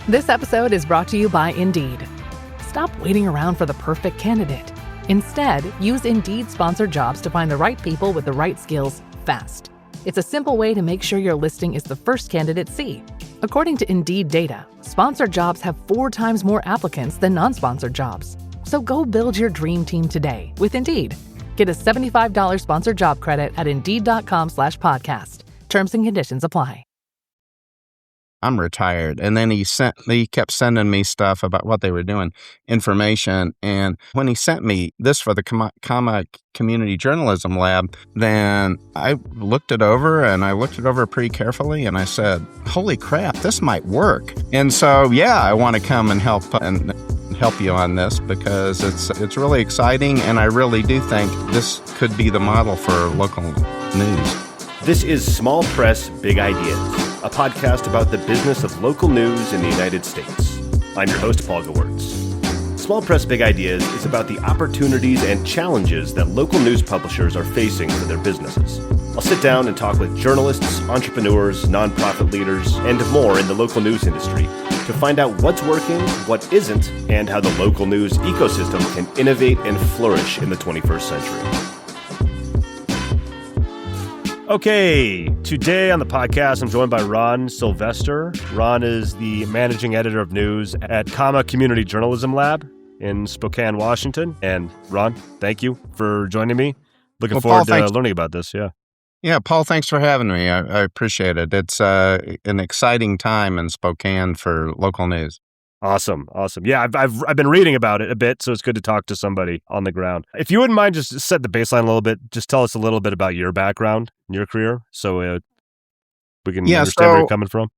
This episode is brought to you by Indeed. Stop waiting around for the perfect candidate. Instead, use Indeed sponsored jobs to find the right people with the right skills fast. It's a simple way to make sure your listing is the first candidates see. According to Indeed data, sponsored jobs have 4 times more applicants than non-sponsored jobs. So go build your dream team today with Indeed. Get a $75 sponsored job credit at Indeed.com/podcast. Terms and conditions apply. I'm retired. And then he kept sending me stuff about what they were doing, information. And when he sent me this for the Comma Community Journalism Lab, then I looked it over, and I looked it over pretty carefully, and I said, holy crap, this might work. And so, yeah, I want to come and help you on this because it's really exciting, and I really do think this could be the model for local news. This is Small Press, Big Ideas, a podcast about the business of local news in the United States. I'm your host, Paul Gewertz. Small Press, Big Ideas is about the opportunities and challenges that local news publishers are facing for their businesses. I'll sit down and talk with journalists, entrepreneurs, nonprofit leaders, and more in the local news industry to find out what's working, what isn't, and how the local news ecosystem can innovate and flourish in the 21st century. Okay, today on the podcast, I'm joined by Ron Sylvester. Ron is the managing editor of news at Comma Community Journalism Lab in Spokane, Washington. And Ron, thank you for joining me. Looking forward to learning about this. Yeah, Paul, thanks for having me. I appreciate it. It's an exciting time in Spokane for local news. Awesome. Yeah, I've been reading about it a bit, so it's good to talk to somebody on the ground. If you wouldn't mind, just set the baseline a little bit. Just tell us a little bit about your background, your career, so we can understand where you're coming from.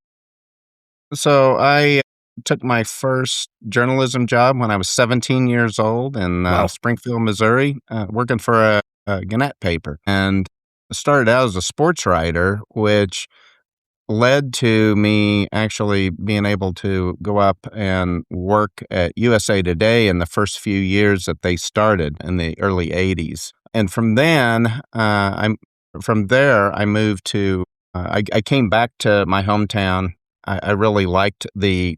So I took my first journalism job when I was 17 years old in Springfield, Missouri, working for a Gannett paper, and started out as a sports writer, which led to me actually being able to go up and work at USA Today in the first few years that they started in the early 80s. And from then, I moved to, I came back to my hometown. I really liked the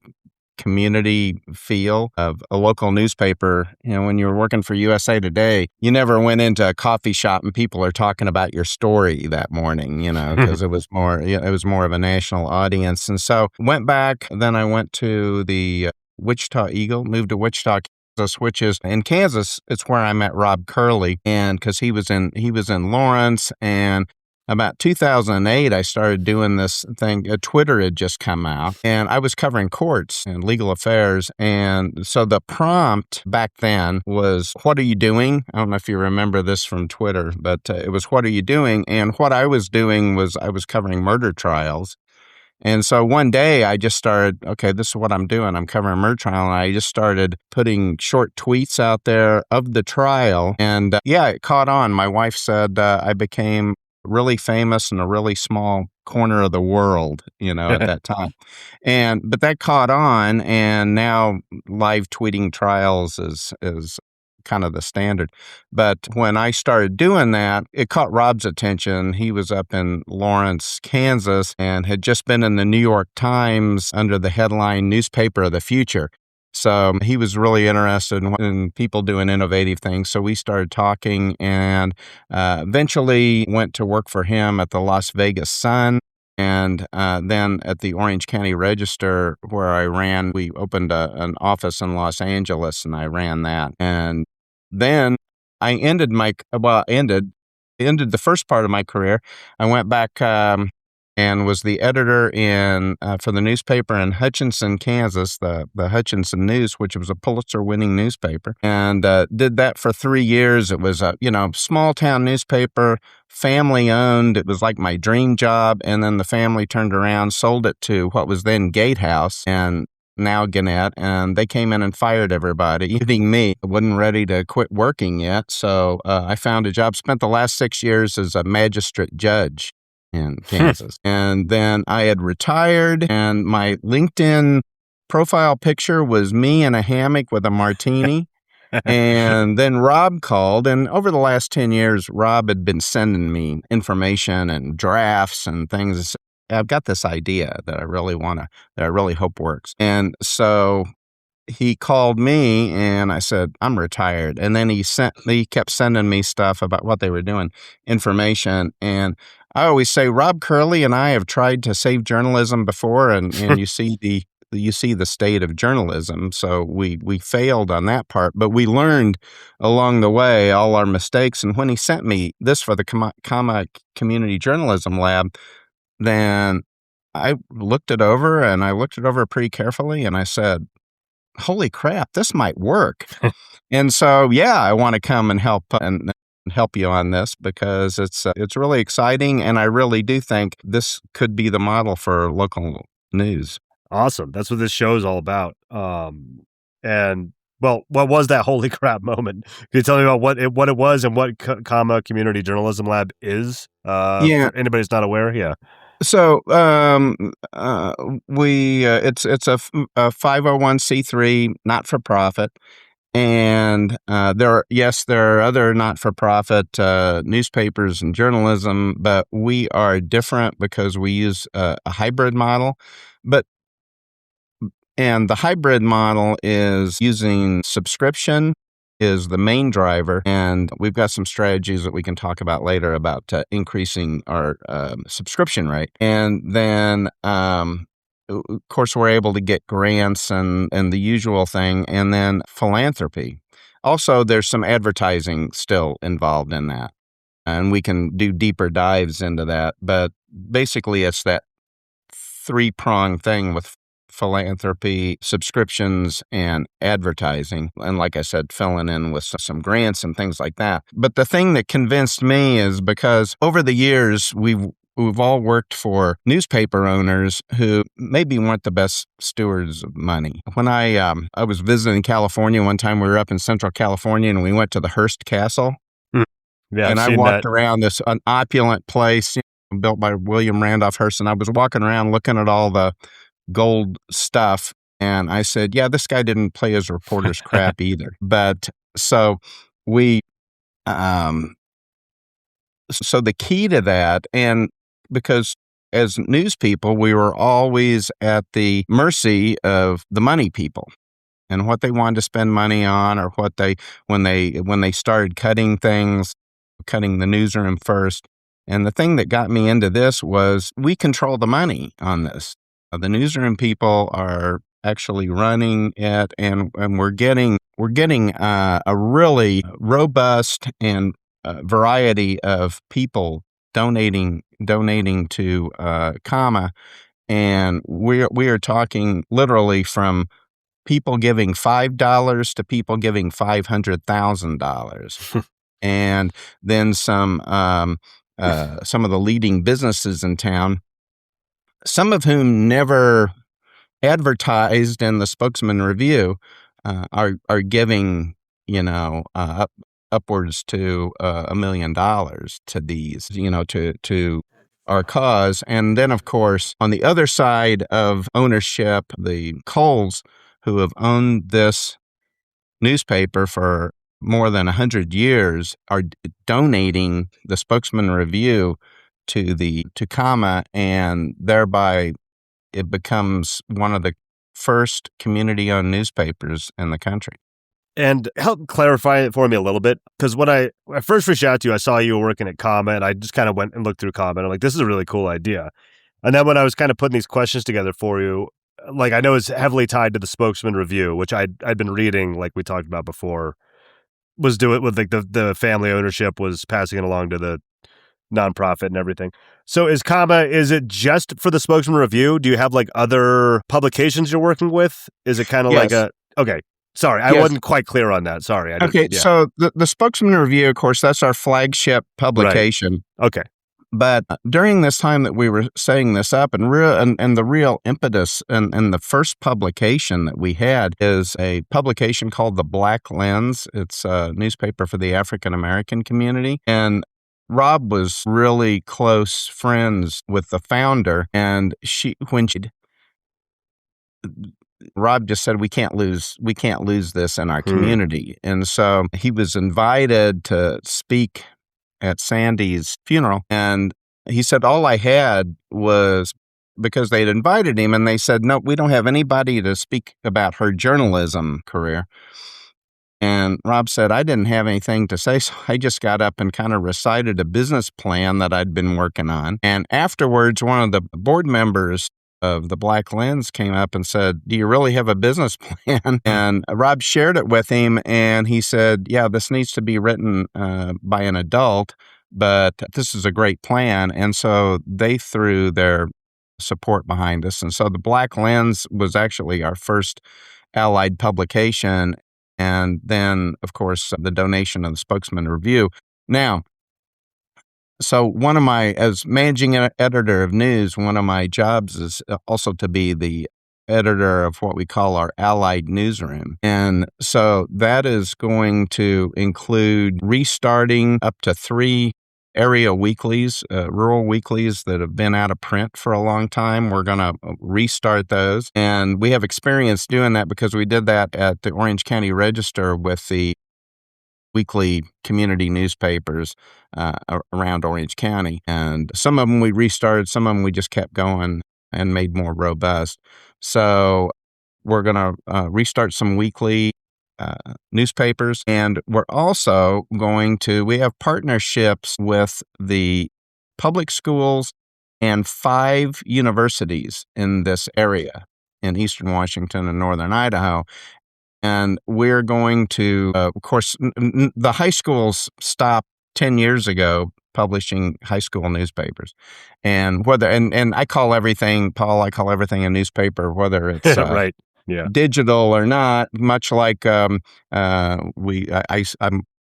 community feel of a local newspaper. You know, when you were working for USA Today, you never went into a coffee shop and people are talking about your story that morning, you know, because it was more of a national audience. And so went back, then I went to the Wichita Eagle, moved to Wichita, Kansas, which is in Kansas. It's where I met Rob Curley, and because he was in Lawrence. And about 2008, I started doing this thing. Twitter had just come out, and I was covering courts and legal affairs. And so the prompt back then was, what are you doing? I don't know if you remember this from Twitter, but it was, what are you doing? And what I was doing was I was covering murder trials. And so one day I just started, okay, this is what I'm doing. I'm covering a murder trial. And I just started putting short tweets out there of the trial. And it caught on. My wife said I became really famous in a really small corner of the world, you know, at that time. But that caught on, and now live tweeting trials is kind of the standard. But when I started doing that, it caught Rob's attention. He was up in Lawrence, Kansas, and had just been in the New York Times under the headline Newspaper of the Future. So he was really interested in people doing innovative things. So we started talking, and eventually went to work for him at the Las Vegas Sun, and then at the Orange County Register, where we opened an office in Los Angeles, and I ran that. And then I ended the first part of my career. I went back and was the editor for the newspaper in Hutchinson, Kansas, the Hutchinson News, which was a Pulitzer-winning newspaper, and did that for 3 years. It was a small-town newspaper, family-owned. It was like my dream job, and then the family turned around, sold it to what was then Gatehouse, and now Gannett, and they came in and fired everybody, including me. I wasn't ready to quit working yet, so I found a job, spent the last 6 years as a magistrate judge in Kansas. And then I had retired, and my LinkedIn profile picture was me in a hammock with a martini. And then Rob called, and over the last 10 years, Rob had been sending me information and drafts and things. I've got this idea that I really hope works. And so he called me and I said, I'm retired. And then he kept sending me stuff about what they were doing, information. And I always say, Rob Curley and I have tried to save journalism before, and you see the state of journalism. So we failed on that part, but we learned along the way all our mistakes. And when he sent me this for the Comma Community Journalism Lab, then I looked it over, and I looked it over pretty carefully, and I said, holy crap, this might work. And so, yeah, I want to come and help you on this because it's really exciting. And I really do think this could be the model for local news. Awesome. That's what this show is all about. And well, what was that holy crap moment? Can you tell me about what it was and what Comma Community Journalism Lab is? Yeah. For anybody who's not aware. Yeah. So it's a 501c3 not for profit, and there are other not for profit newspapers and journalism, but we are different because we use a hybrid model. And the hybrid model is using subscription is the main driver, and we've got some strategies that we can talk about later about increasing our subscription rate. And then, of course, we're able to get grants and the usual thing, and then philanthropy. Also, there's some advertising still involved in that, and we can do deeper dives into that. But basically, it's that three-pronged thing with philanthropy, subscriptions, and advertising. And like I said, filling in with some grants and things like that. But the thing that convinced me is because over the years, we've all worked for newspaper owners who maybe weren't the best stewards of money. When I was visiting California one time, we were up in Central California, and we went to the Hearst Castle. Yeah, and I walked around this an opulent place built by William Randolph Hearst, and I was walking around looking at all the gold stuff, and I said, yeah, this guy didn't play his reporter's crap either. But so we so the key to that, and because as news people, we were always at the mercy of the money people and what they wanted to spend money on, or what when they started cutting the newsroom first. And the thing that got me into this was we control the money on this. The newsroom people are actually running it, and we're getting a really robust and variety of people donating to Comma, and we are talking literally from people giving $5 to people giving $500,000, and then some of the leading businesses in town, some of whom never advertised in the Spokesman-Review, are giving, upwards to $1 million to these, to our cause. And then, of course, on the other side of ownership, the Coles, who have owned this newspaper for more than 100 years, are donating the Spokesman-Review to Comma, and thereby it becomes one of the first community-owned newspapers in the country. And help clarify it for me a little bit, because when I first reached out to you, I saw you were working at Comma, and I just kind of went and looked through Comma, and I'm like, this is a really cool idea. And then when I was kind of putting these questions together for you, like I know it's heavily tied to the Spokesman-Review, which I'd been reading, like we talked about before, was do it with like the family ownership, was passing it along to the nonprofit and everything. So is it just for the Spokesman-Review? Do you have like other publications you're working with? Is it kind of Yes. Okay. Sorry, I wasn't quite clear on that. Sorry. So the Spokesman-Review, of course, that's our flagship publication. Right. Okay. But during this time that we were setting this up, and the real impetus and the first publication that we had is a publication called The Black Lens. It's a newspaper for the African American community. And Rob was really close friends with the founder, and Rob just said, we can't lose this in our community. And so he was invited to speak at Sandy's funeral, and he said, all I had was because they'd invited him and they said, no, we don't have anybody to speak about her journalism career. And Rob said, I didn't have anything to say, so I just got up and kind of recited a business plan that I'd been working on. And afterwards, one of the board members of the Black Lens came up and said, do you really have a business plan? And Rob shared it with him, and he said, yeah, this needs to be written by an adult, but this is a great plan. And so they threw their support behind us. And so the Black Lens was actually our first allied publication. And then, of course, the donation of the Spokesman-Review. Now, so as managing editor of news, one of my jobs is also to be the editor of what we call our allied newsroom. And so that is going to include restarting up to 3 area weeklies, rural weeklies that have been out of print for a long time. We're going to restart those. And we have experience doing that because we did that at the Orange County Register with the weekly community newspapers around Orange County. And some of them we restarted, some of them we just kept going and made more robust. So we're going to restart some weekly newspapers. And we're also we have partnerships with the public schools and 5 universities in this area in Eastern Washington and Northern Idaho. And we're going to, of course, the high schools stopped 10 years ago publishing high school newspapers. And and I call everything, Paul, a newspaper, whether it's right. Yeah. digital or not, much like I'm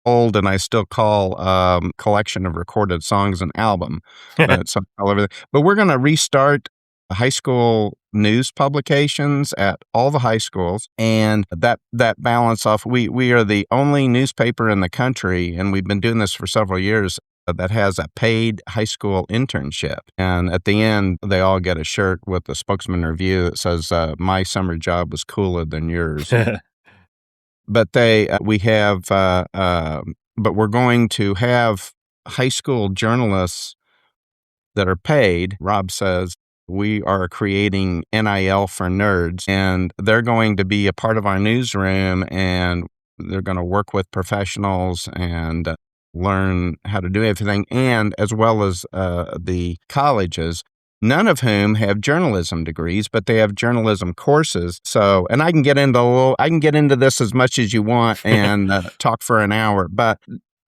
old and I still call collection of recorded songs an album. So I call everything. But we're going to restart high school news publications at all the high schools, and that balance off. We are the only newspaper in the country, and we've been doing this for several years, that has a paid high school internship. And at the end, they all get a shirt with the Spokesman-Review that says, my summer job was cooler than yours. But but we're going to have high school journalists that are paid. Rob says, we are creating NIL for nerds, and they're going to be a part of our newsroom, and they're going to work with professionals and learn how to do everything, and as well as the colleges, none of whom have journalism degrees, but they have journalism courses. So, and I can get into this as much as you want and talk for an hour, but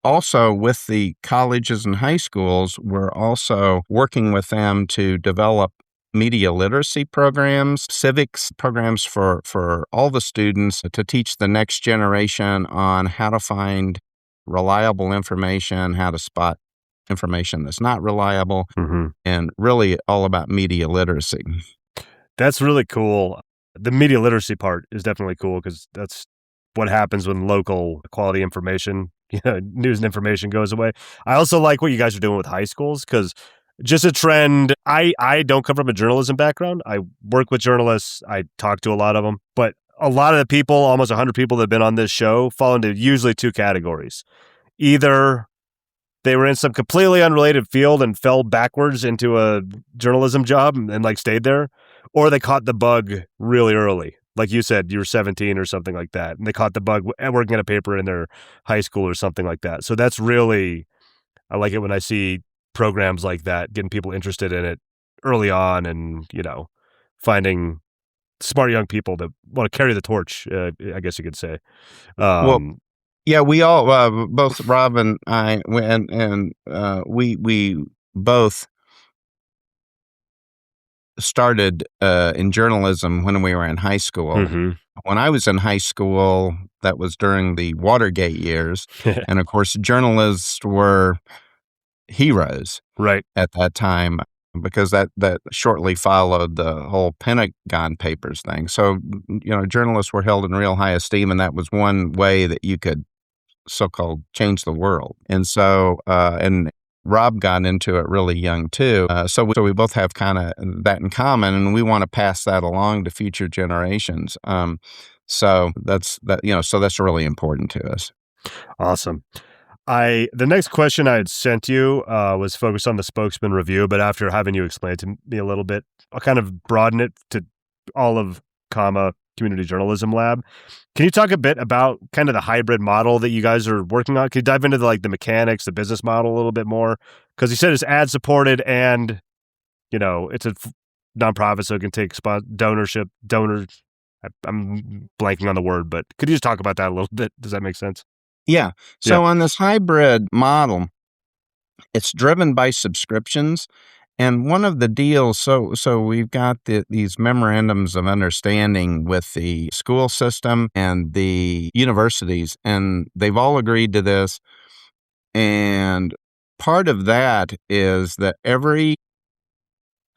also with the colleges and high schools, we're also working with them to develop media literacy programs, civics programs for all the students to teach the next generation on how to find reliable information, how to spot information that's not reliable, and really all about media literacy. That's really cool. The media literacy part is definitely cool because that's what happens when local quality information, news and information goes away. I also like what you guys are doing with high schools because just a trend. I don't come from a journalism background. I work with journalists. I talk to a lot of them, but a lot of the people, almost 100 people that have been on this show, fall into usually 2 categories. Either they were in some completely unrelated field and fell backwards into a journalism job and stayed there, or they caught the bug really early. Like you said, you were 17 or something like that, and they caught the bug working at a paper in their high school or something like that. So that's really, I like it when I see programs like that, getting people interested in it early on and, finding smart young people that want to carry the torch, I guess you could say. Yeah, we all, both Rob and I, we both started in journalism when we were in high school. When I was in high school, that was during the Watergate years, and of course, journalists were heroes at that time, because that shortly followed the whole Pentagon Papers thing. So, journalists were held in real high esteem, and that was one way that you could so-called change the world. And so, and Rob got into it really young too. So we both have kind of that in common, and we want to pass that along to future generations. So that's really important to us. Awesome. The next question I had sent you was focused on the Spokesman-Review, but after having you explain it to me a little bit, I'll kind of broaden it to all of Community Journalism Lab. Can you talk a bit about kind of the hybrid model that you guys are working on? Can you dive into the mechanics, the business model a little bit more? Because you said it's ad supported and it's a nonprofit, so it can take donors. I'm blanking on the word, but could you just talk about that a little bit? Does that make sense? Yeah. So on this hybrid model, it's driven by subscriptions. And one of the deals, so we've got these memorandums of understanding with the school system and the universities, and they've all agreed to this. And part of that is that every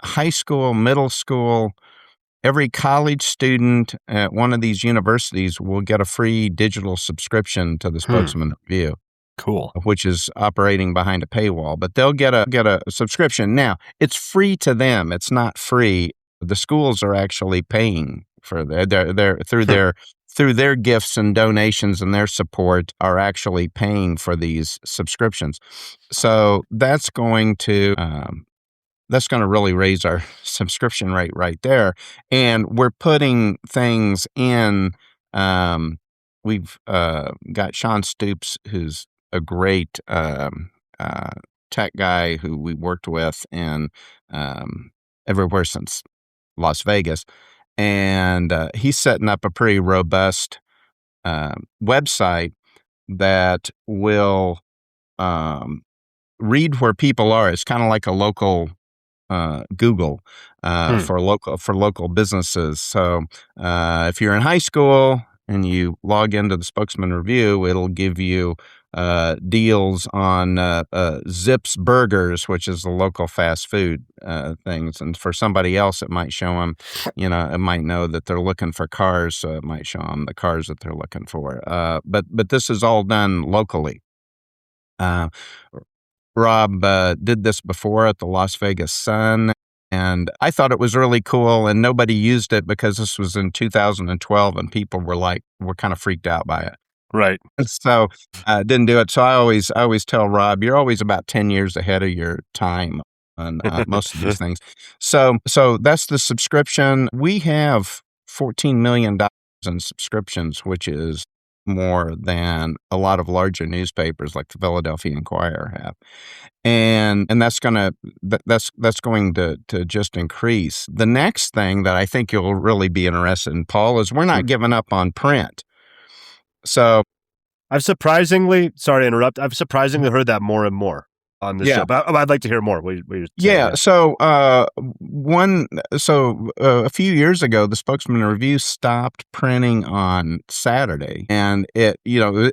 high school, middle school, every college student at one of these universities will get a free digital subscription to the Spokesman-Review. Cool. Which is operating behind a paywall, but they'll get a subscription. Now, it's free to them. It's not free. The schools are actually paying for through their gifts and donations and their support are actually paying for these subscriptions. So that's going to really raise our subscription rate right there. And we're putting things in. We've got Sean Stoops, who's a great tech guy who we worked with in everywhere since Las Vegas. And he's setting up a pretty robust website that will read where people are. It's kind of like a local Google for local businesses. So if you're in high school and you log into the Spokesman-Review, it'll give you deals on Zips Burgers, which is the local fast food things. And for somebody else, it might show them, it might know that they're looking for cars, so it might show them the cars that they're looking for. But this is all done locally. Rob did this before at the Las Vegas Sun, and I thought it was really cool, and nobody used it because this was in 2012, and people were kind of freaked out by it. Right. So didn't do it. So I always tell Rob, you're always about 10 years ahead of your time on most of these things. So that's the subscription. We have $14 million in subscriptions, which is more than a lot of larger newspapers like the Philadelphia Inquirer have. And that's going to just increase. The next thing that I think you'll really be interested in, Paul, is we're not giving up on print. So sorry to interrupt, I've surprisingly heard that more and more on this show, but I'd like to hear more. So a few years ago, the Spokesman-Review stopped printing on Saturday, and it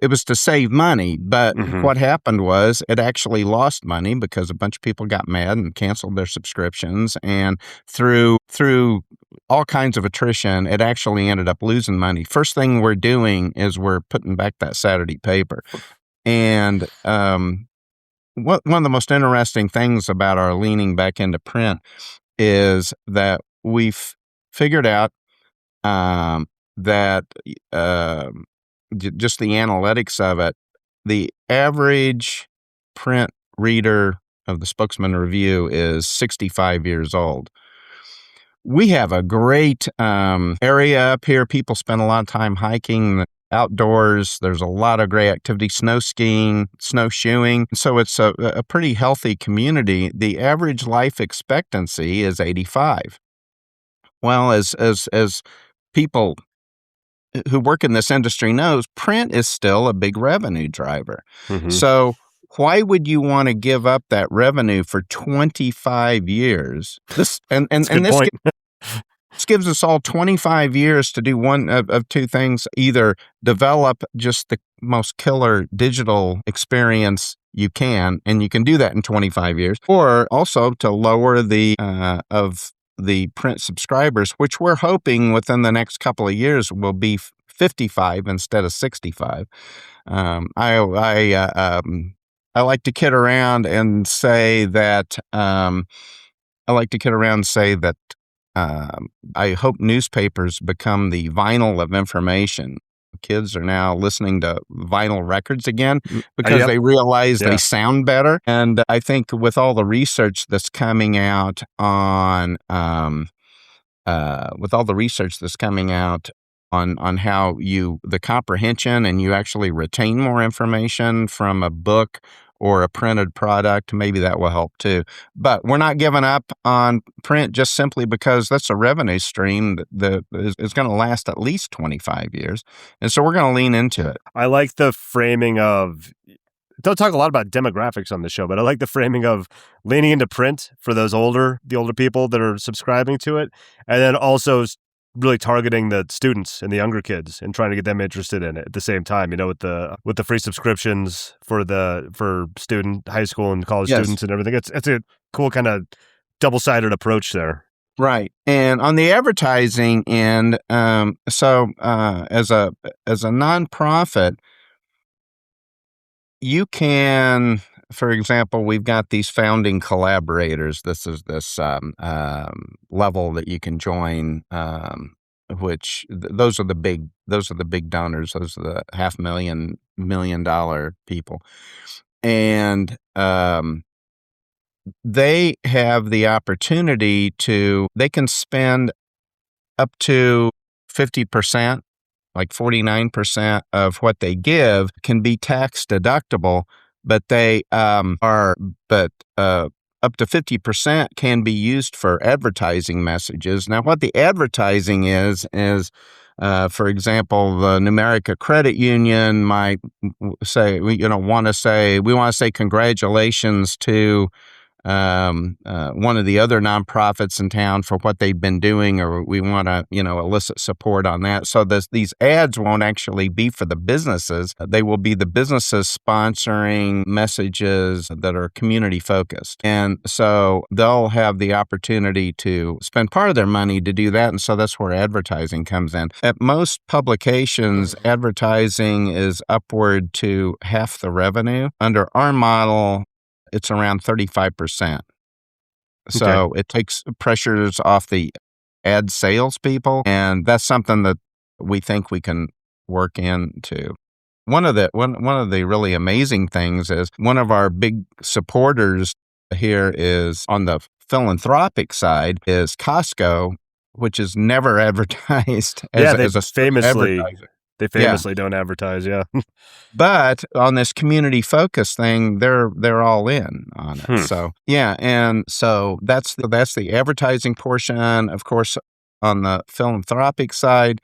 was to save money, but what happened was it actually lost money because a bunch of people got mad and canceled their subscriptions, and through all kinds of attrition, it actually ended up losing money. First thing we're doing is we're putting back that Saturday paper, and one of the most interesting things about our leaning back into print is that we've figured out that just the analytics of it, the average print reader of the Spokesman-Review is 65 years old. We have a great area up here. People spend a lot of time hiking outdoors. There's a lot of great activity, snow skiing, snowshoeing. So it's a pretty healthy community. The average life expectancy is 85. Well, as people who work in this industry knows, print is still a big revenue driver. So why would you want to give up that revenue for 25 years? This gives us all 25 years to do one of two things: either develop just the most killer digital experience you can, and you can do that in 25 years, or also to lower the of the print subscribers, which we're hoping within the next couple of years will be 55 instead of 65. I like to kid around and say that I hope newspapers become the vinyl of information. kids are now listening to vinyl records again because they realize they sound better. And I think with all the research that's coming out on how the comprehension and you actually retain more information from a book or a printed product, maybe that will help too. But we're not giving up on print just simply because that's a revenue stream that is going to last at least 25 years. And so we're going to lean into it. I like the framing of, don't talk a lot about demographics on the show, but I like the framing of leaning into print for the older people that are subscribing to it. And then also really targeting the students and the younger kids and trying to get them interested in it at the same time, with the free subscriptions for student high school and college students and everything. It's a cool kind of double-sided approach there. Right. And on the advertising end, as a nonprofit, you can, for example, we've got these founding collaborators. This is this level that you can join, those are the big donors. Those are the $500,000, $1 million people, and they have the opportunity they can spend up to 50%. Like 49% of what they give can be tax deductible, but up to 50% can be used for advertising messages. Now, what the advertising is, for example, the New America Credit Union might say, we want to say congratulations to one of the other nonprofits in town for what they've been doing, or we want to, elicit support on that. So these ads won't actually be for the businesses. They will be the businesses sponsoring messages that are community focused. And so they'll have the opportunity to spend part of their money to do that. And so that's where advertising comes in. At most publications, advertising is upward to half the revenue. Under our model, it's around 35%. So it takes pressures off the ad salespeople, and that's something that we think we can work into. One of the really amazing things is one of our big supporters here is on the philanthropic side is Costco, which is never advertised as a famously advertiser. They famously don't advertise, But on this community focus thing, they're all in on it. So and so that's the advertising portion. Of course, on the philanthropic side,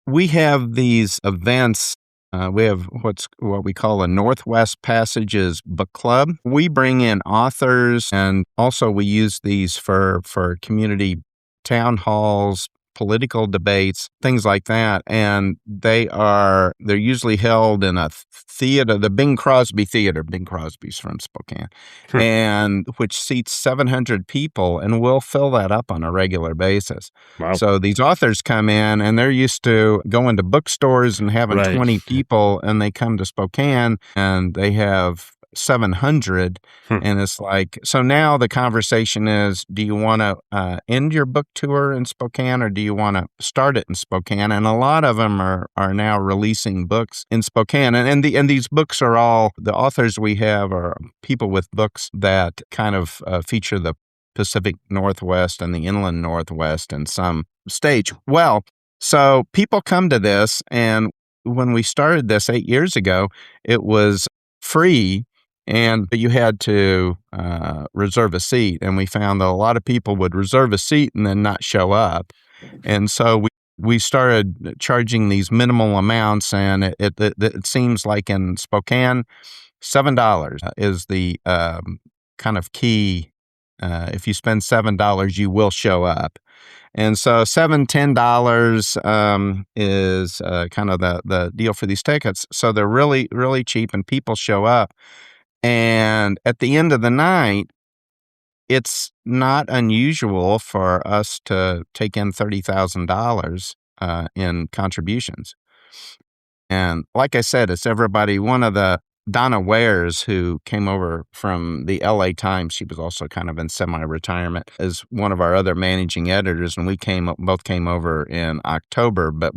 we have these events. We have what we call a Northwest Passages Book Club. We bring in authors, and also we use these for community town halls, political debates, things like that. And they're usually held in a theater, the Bing Crosby Theater. Bing Crosby's from Spokane, and which seats 700 people, and we'll fill that up on a regular basis. Wow. So these authors come in, and they're used to going to bookstores and having 20 people, and they come to Spokane, and they have 700. And it's like, so now the conversation is, do you want to end your book tour in Spokane, or do you want to start it in Spokane? And a lot of them are now releasing books in Spokane. And these books are all, the authors we have are people with books that kind of feature the Pacific Northwest and the Inland Northwest in some stage. Well, so people come to this, and when we started this 8 years ago, it was free. But you had to reserve a seat, and we found that a lot of people would reserve a seat and then not show up. And so we started charging these minimal amounts, and it seems like in Spokane, $7 is the kind of key. If you spend $7, you will show up. And so $10 is kind of the deal for these tickets. So they're really, really cheap, and people show up. And at the end of the night, it's not unusual for us to take in $30,000 in contributions. And like I said, it's everybody. One of the Donna Wares, who came over from the LA Times, she was also kind of in semi-retirement, is one of our other managing editors, and we both came over in October, but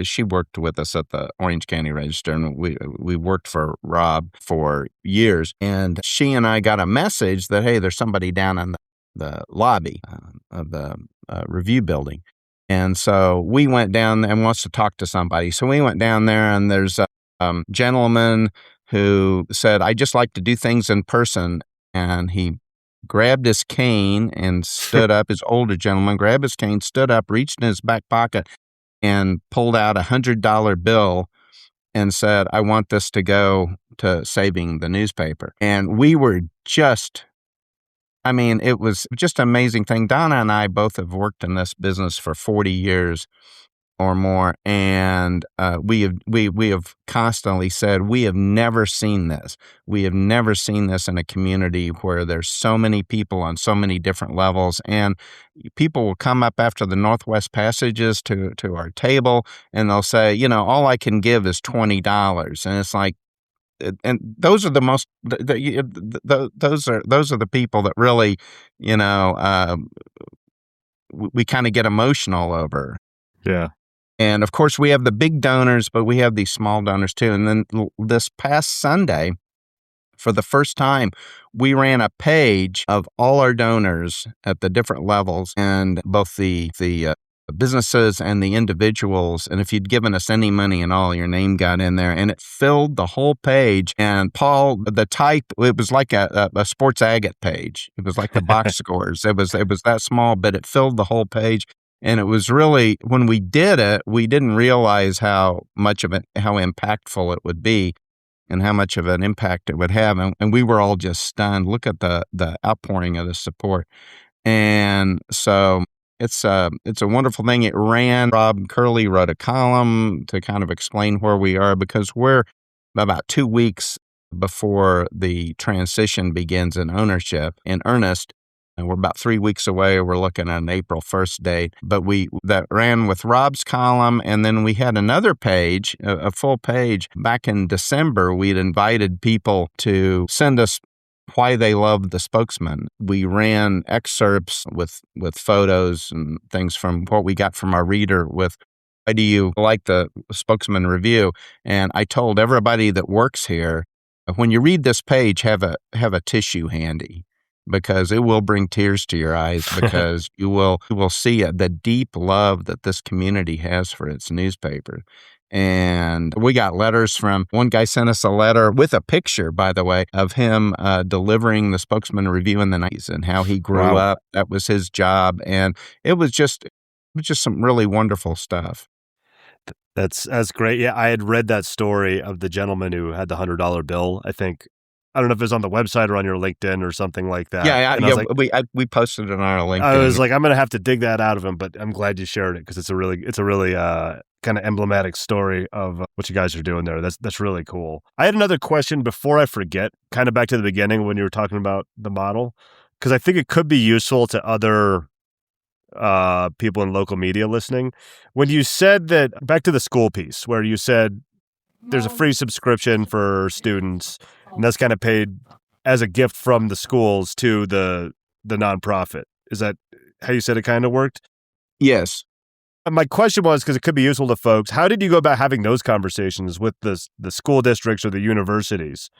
she worked with us at the Orange County Register, and we worked for Rob for years, and she and I got a message that, hey, there's somebody down in the lobby of the review building. And so we went down and wants to talk to somebody. So we went down there, and there's a gentleman who said, I just like to do things in person. And he grabbed his cane and stood up. His older gentleman grabbed his cane, stood up, reached in his back pocket, and pulled out $100 bill and said, I want this to go to saving the newspaper. And we were it was just an amazing thing. Donna and I both have worked in this business for 40 years or more, and we have constantly said we have never seen this. We have never seen this in a community where there's so many people on so many different levels, and people will come up after the Northwest Passages to our table, and they'll say, all I can give is $20, and it's like. And those are the most. Those are the people that really, we kind of get emotional over. Yeah. And of course, we have the big donors, but we have these small donors too. And then this past Sunday, for the first time, we ran a page of all our donors at the different levels, and both the businesses and the individuals. And if you'd given us any money and all, your name got in there, and it filled the whole page. And Paul, the type, it was like a sports agate page. It was like the box scores. It was that small, but it filled the whole page. And it was really, when we did it, we didn't realize how impactful it would be and how much of an impact it would have. And we were all just stunned. Look at the outpouring of the support. And so it's a wonderful thing. It ran. Rob Curley wrote a column to kind of explain where we are, because we're about 2 weeks before the transition begins in ownership in earnest. And we're about 3 weeks away. We're looking at an April 1st date. But that ran with Rob's column. And then we had another page, a full page. Back in December, we'd invited people to send us why they loved the Spokesman. We ran excerpts with photos and things from what we got from our reader with, why do you like the Spokesman-Review? And I told everybody that works here, when you read this page, have a tissue handy, because it will bring tears to your eyes, because you will see the deep love that this community has for its newspaper. And we got letters from, one guy sent us a letter with a picture, by the way, of him delivering the Spokesman-Review in the 90s and how he grew up. That was his job. And it was just some really wonderful stuff. That's great. Yeah, I had read that story of the gentleman who had the $100 bill. I don't know if it was on the website or on your LinkedIn or something like that. Yeah. We posted it on our LinkedIn. I was like, I'm going to have to dig that out of him, but I'm glad you shared it, because it's a really kind of emblematic story of what you guys are doing there. That's really cool. I had another question before I forget, kind of back to the beginning when you were talking about the model, because I think it could be useful to other people in local media listening. When you said that, back to the school piece, where you said there's a free subscription for students, and that's kind of paid as a gift from the schools to the nonprofit. Is that how you said it kind of worked? Yes. My question was, because it could be useful to folks, how did you go about having those conversations with the school districts or the universities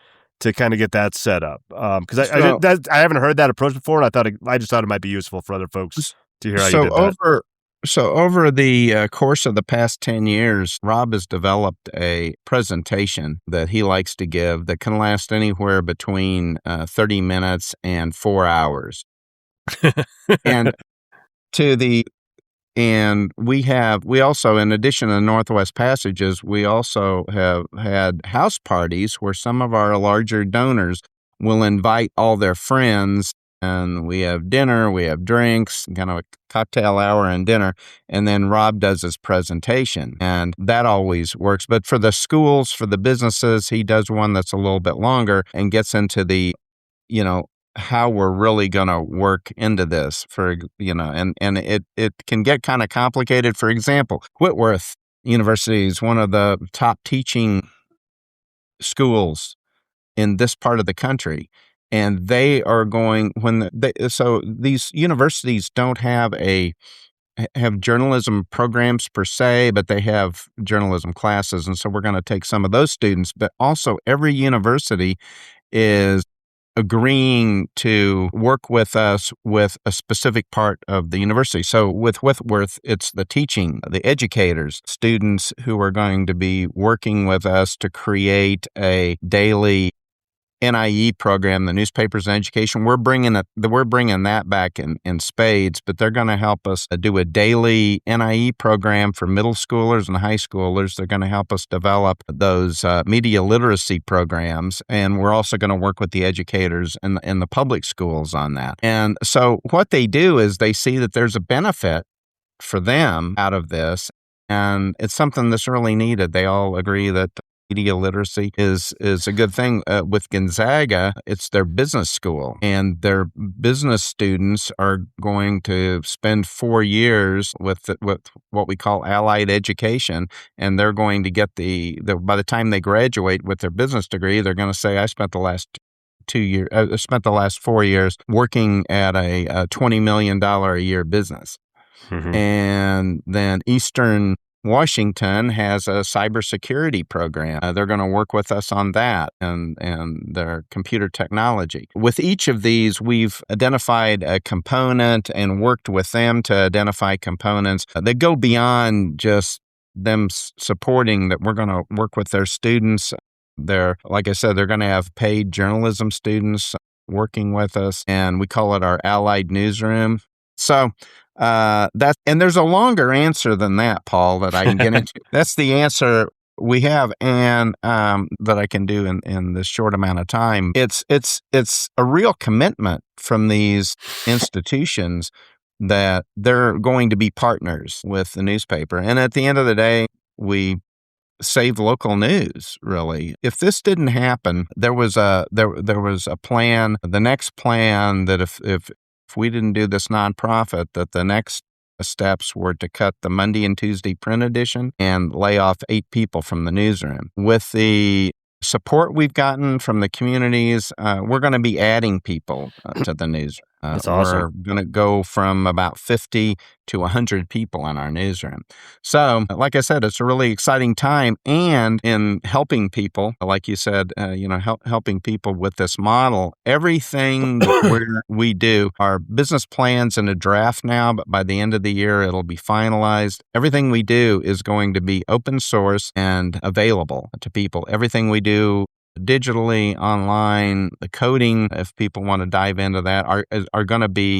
to kind of get that set up? Because I haven't heard that approach before, and I just thought it might be useful for other folks to hear how you did that. So over the course of the past 10 years, Rob has developed a presentation that he likes to give that can last anywhere between 30 minutes and 4 hours. And we also, in addition to the Northwest Passages, we also have had house parties where some of our larger donors will invite all their friends, and we have dinner, we have drinks, kind of a cocktail hour and dinner, and then Rob does his presentation, and that always works. But for the schools, for the businesses, he does one that's a little bit longer and gets into the, how we're really going to work into this, and it can get kind of complicated. For example, Whitworth University is one of the top teaching schools in this part of the country. And they are going so these universities don't have journalism programs per se, but they have journalism classes. And so we're going to take some of those students, but also every university is agreeing to work with us with a specific part of the university. So with Whitworth, it's the teaching, the educators, students who are going to be working with us to create a daily NIE program, the Newspapers and Education. We're bringing that back in spades, but they're going to help us do a daily NIE program for middle schoolers and high schoolers. They're going to help us develop those media literacy programs, and we're also going to work with the educators in the public schools on that. And so what they do is they see that there's a benefit for them out of this, and it's something that's really needed. They all agree that media literacy is a good thing. With Gonzaga, it's their business school, and their business students are going to spend 4 years with what we call allied education, and they're going to get by the time they graduate with their business degree, they're going to say, I spent the last 4 years working at a $20 million a year business. Mm-hmm. And then Eastern Washington has a cybersecurity program. They're going to work with us on that and their computer technology. With each of these, we've identified a component and worked with them to identify components that go beyond just them supporting that we're going to work with their students. Like I said, they're going to have paid journalism students working with us, and we call it our Allied Newsroom. So and there's a longer answer than that, Paul, that I can get into. That's the answer we have, and that I can do in this short amount of time. It's a real commitment from these institutions that they're going to be partners with the newspaper, and at the end of the day, we save local news, really. If this didn't happen, there was a plan. The next plan that if we didn't do this nonprofit, that the next steps were to cut the Monday and Tuesday print edition and lay off 8 people from the newsroom. With the support we've gotten from the communities, we're going to be adding people to the newsroom. That's awesome. We're going to go from about 50 to 100 people in our newsroom. So, like I said, it's a really exciting time. And in helping people, like you said, helping people with this model, everything that we do, our business plan's in a draft now, but by the end of the year, it'll be finalized. Everything we do is going to be open source and available to people. Everything we do digitally, online, the coding, if people want to dive into that,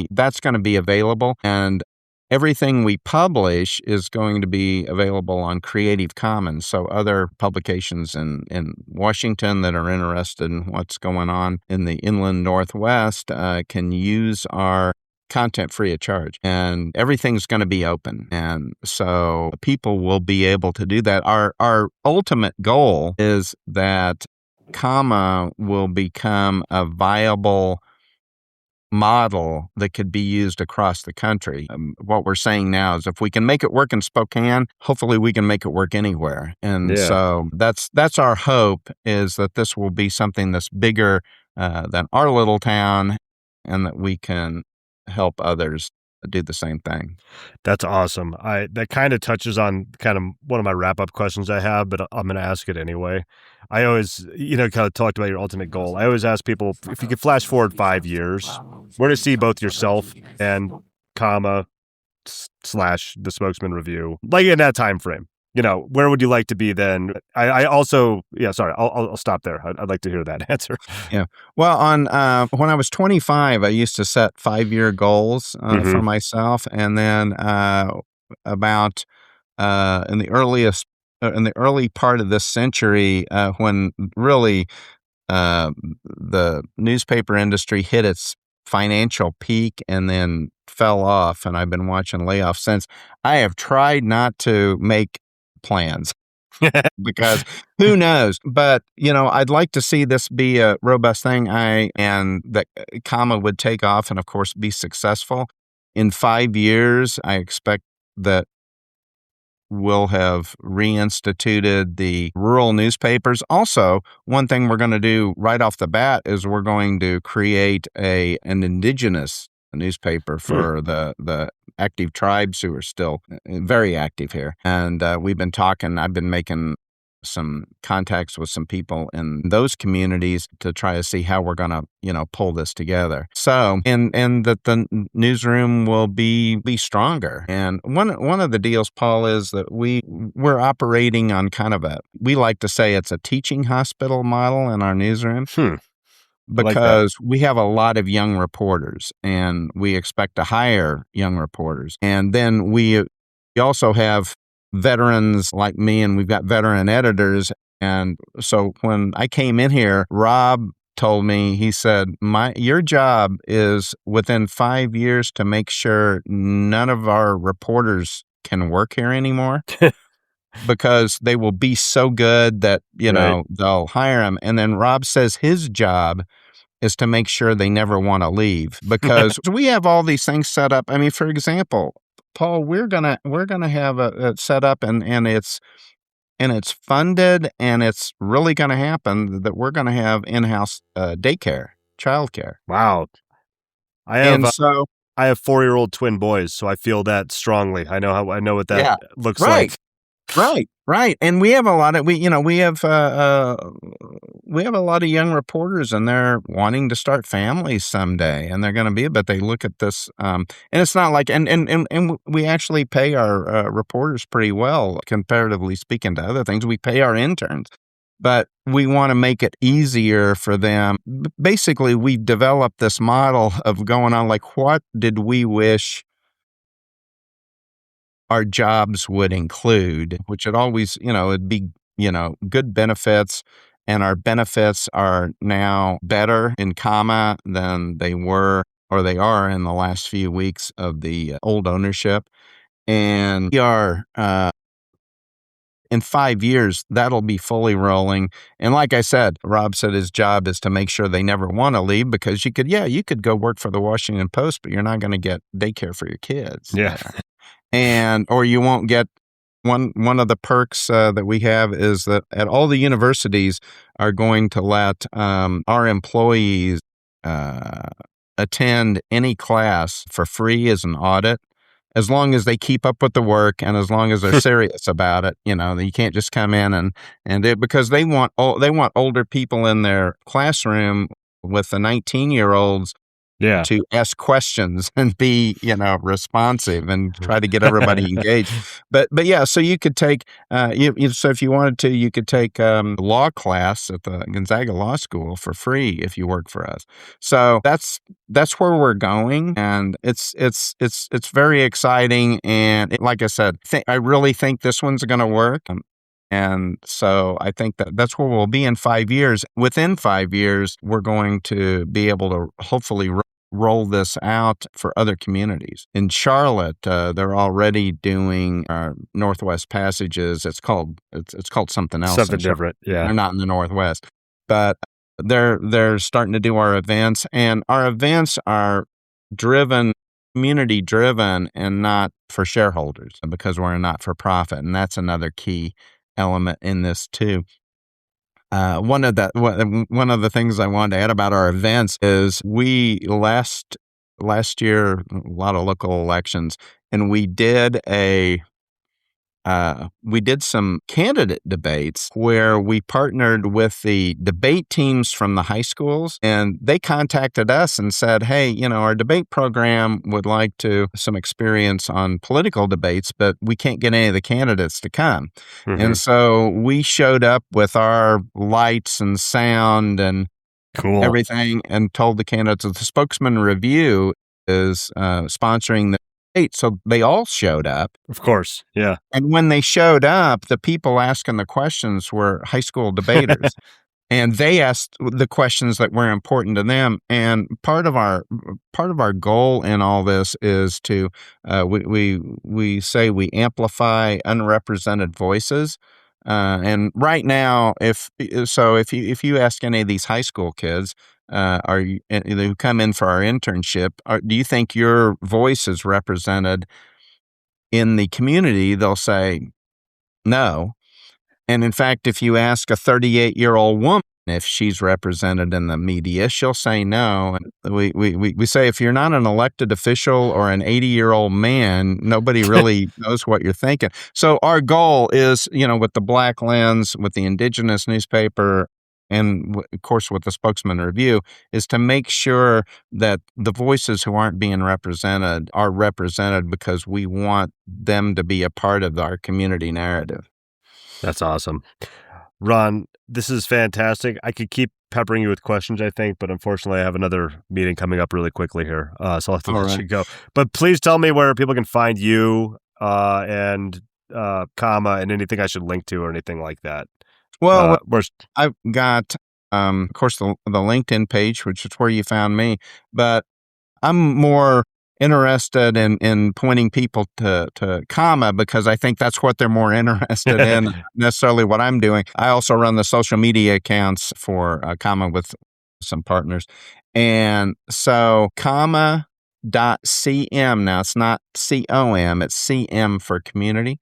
that's going to be available. And everything we publish is going to be available on Creative Commons. So other publications in Washington that are interested in what's going on in the inland Northwest can use our content free of charge, and everything's going to be open. And so people will be able to do that. Our ultimate goal is that comma will become a viable model that could be used across the country. What we're saying now is if we can make it work in Spokane, hopefully we can make it work anywhere. And so that's our hope, is that this will be something that's bigger than our little town, and that we can help others do the same thing. That's awesome. That kind of touches on kind of one of my wrap-up questions I have, but I'm going to ask it anyway. I always, kind of talked about your ultimate goal. I always ask people, if you could flash forward 5 years, where to see both yourself and comma / the Spokesman-Review, like in that time frame. Where would you like to be then? I also, sorry, I'll stop there. I'd like to hear that answer. Yeah. Well, when I was 25, I used to set 5-year goals for myself. And then about in the early part of this century, when really the newspaper industry hit its financial peak and then fell off, and I've been watching layoffs since, I have tried not to make plans because who knows, but I'd like to see this be a robust thing, and that comma would take off and of course be successful. In 5 years, I expect that we'll have reinstituted the rural newspapers. Also, one thing we're going to do right off the bat is we're going to create an indigenous newspaper for the active tribes who are still very active here. And I've been making some contacts with some people in those communities to try to see how we're going to, pull this together. So, and that the newsroom will be stronger. And one of the deals, Paul, is that we're operating on we like to say it's a teaching hospital model in our newsroom. Because we have a lot of young reporters, and we expect to hire young reporters. And then we also have veterans like me, and we've got veteran editors. And so when I came in here, Rob told me, he said, your job is within 5 years to make sure none of our reporters can work here anymore. Because they will be so good that, they'll hire them. And then Rob says his job is to make sure they never want to leave, because we have all these things set up. I mean, for example, Paul, we're gonna have it set up, and it's funded, and it's really going to happen that we're going to have in-house daycare, childcare. Wow. I have 4-year-old twin boys, so I feel that strongly. I know what that looks like. Right. And we have a lot of we have a lot of young reporters, and they're wanting to start families someday, and they're going to but they look at this, and it's not like, and we actually pay our reporters pretty well, comparatively speaking to other things. We pay our interns, but we want to make it easier for them. Basically, we've developed this model of going on, like, what did we wish our jobs would include, which it always, it'd be, good benefits. And our benefits are now better in comma than they were, or they are, in the last few weeks of the old ownership. And we are, in 5 years, that'll be fully rolling. And like I said, Rob said his job is to make sure they never want to leave, because you could go work for the Washington Post, but you're not going to get daycare for your kids. Yeah. Or you won't get one of the perks that we have is that at all the universities are going to let our employees attend any class for free as an audit, as long as they keep up with the work and as long as they're serious about it. You can't just come in because they want older people in their classroom with the 19-year-olds. Yeah. To ask questions and be, responsive and try to get everybody engaged. But yeah, so you could take, so if you wanted to, you could take law class at the Gonzaga Law School for free if you work for us. So that's where we're going, and it's very exciting. And like I said, I really think this one's going to work. And so I think that's where we'll be in 5 years. Within 5 years, we're going to be able to hopefully roll this out for other communities. In Charlotte, they're already doing our Northwest Passages. It's called something else. Something different. Yeah. They're not in the Northwest, but they're starting to do our events, and our events are community driven, and not for shareholders, because we're a not-for-profit, and that's another key element in this too. One of the things I wanted to add about our events is we last year, a lot of local elections, and we did some candidate debates where we partnered with the debate teams from the high schools, and they contacted us and said, hey, our debate program would like some experience on political debates, but we can't get any of the candidates to come. Mm-hmm. And so we showed up with our lights and sound and everything, and told the candidates that the Spokesman-Review is sponsoring the debate. So they all showed up. Of course, yeah. And when they showed up, the people asking the questions were high school debaters. And they asked the questions that were important to them. And part of our goal in all this is to we say we amplify unrepresented voices. And right now, if you ask any of these high school kids, who come in for our internship, do you think your voice is represented in the community? They'll say, no. And in fact, if you ask a 38-year-old woman if she's represented in the media, she'll say no. And we say if you're not an elected official or an 80-year-old man, nobody really knows what you're thinking. So our goal is, with the Black Lens, with the Indigenous newspaper, and of course with the Spokesman-Review, is to make sure that the voices who aren't being represented are represented because we want them to be a part of our community narrative. That's awesome. Ron, this is fantastic. I could keep peppering you with questions, I think, but unfortunately I have another meeting coming up really quickly here, so I'll have to let you go. But please tell me where people can find you and Comma and anything I should link to or anything like that. Well, I've got, of course, the LinkedIn page, which is where you found me, but I'm more interested in pointing people to Comma because I think that's what they're more interested in, not necessarily what I'm doing. I also run the social media accounts for Comma with some partners. And so comma.cm, now it's not COM, it's CM for community.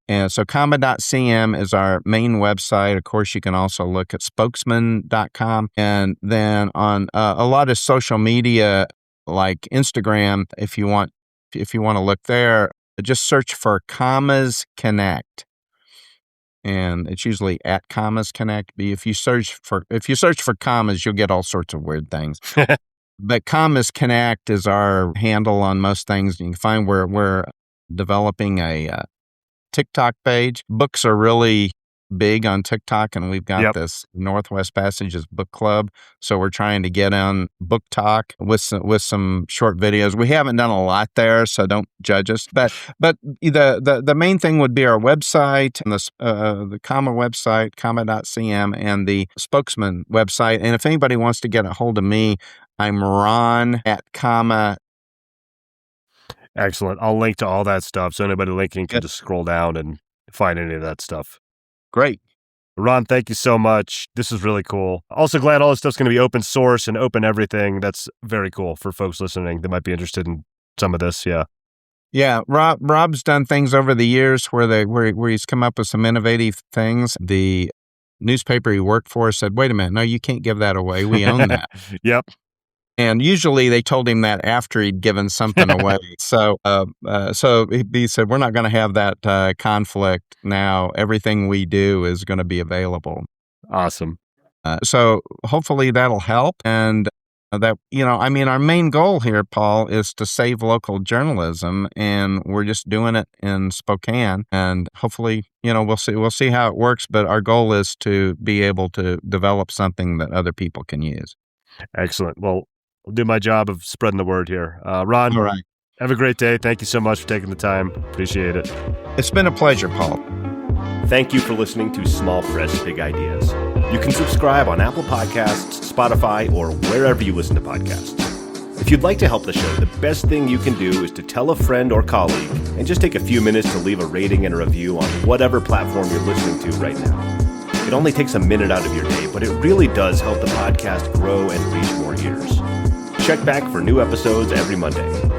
And so comma.cm is our main website. Of course, you can also look at spokesman.com. And then on a lot of social media, like Instagram, if you want to look there, just search for Commas Connect, and it's usually at Commas Connect. But if you search for commas, you'll get all sorts of weird things. But Commas Connect is our handle on most things. You can find we're developing a TikTok page. Books are really big on TikTok, and we've got this Northwest Passages book club. So we're trying to get on Book Talk with some short videos. We haven't done a lot there, so don't judge us. But the main thing would be our website, and the Comma website, comma.cm, and the Spokesman website. And if anybody wants to get a hold of me, I'm Ron at Comma. Excellent. I'll link to all that stuff, so anybody linking can just scroll down and find any of that stuff. Great. Ron, thank you so much. This is really cool. Also glad all this stuff's going to be open source and open everything. That's very cool for folks listening that might be interested in some of this. Yeah. Yeah. Rob's done things over the years where he's come up with some innovative things. The newspaper he worked for said, wait a minute, no, you can't give that away. We own that. Yep. And usually they told him that after he'd given something away. So he said, we're not going to have that conflict now. Everything we do is going to be available. Awesome. So hopefully that'll help. And our main goal here, Paul, is to save local journalism. And we're just doing it in Spokane. And hopefully, we'll see how it works. But our goal is to be able to develop something that other people can use. Excellent. Well, I'll do my job of spreading the word here. Ron, all right. Have a great day. Thank you so much for taking the time. Appreciate it. It's been a pleasure, Paul. Thank you for listening to Small Press Big Ideas. You can subscribe on Apple Podcasts, Spotify, or wherever you listen to podcasts. If you'd like to help the show, the best thing you can do is to tell a friend or colleague and just take a few minutes to leave a rating and a review on whatever platform you're listening to right now. It only takes a minute out of your day, but it really does help the podcast grow and reach more ears. Check back for new episodes every Monday.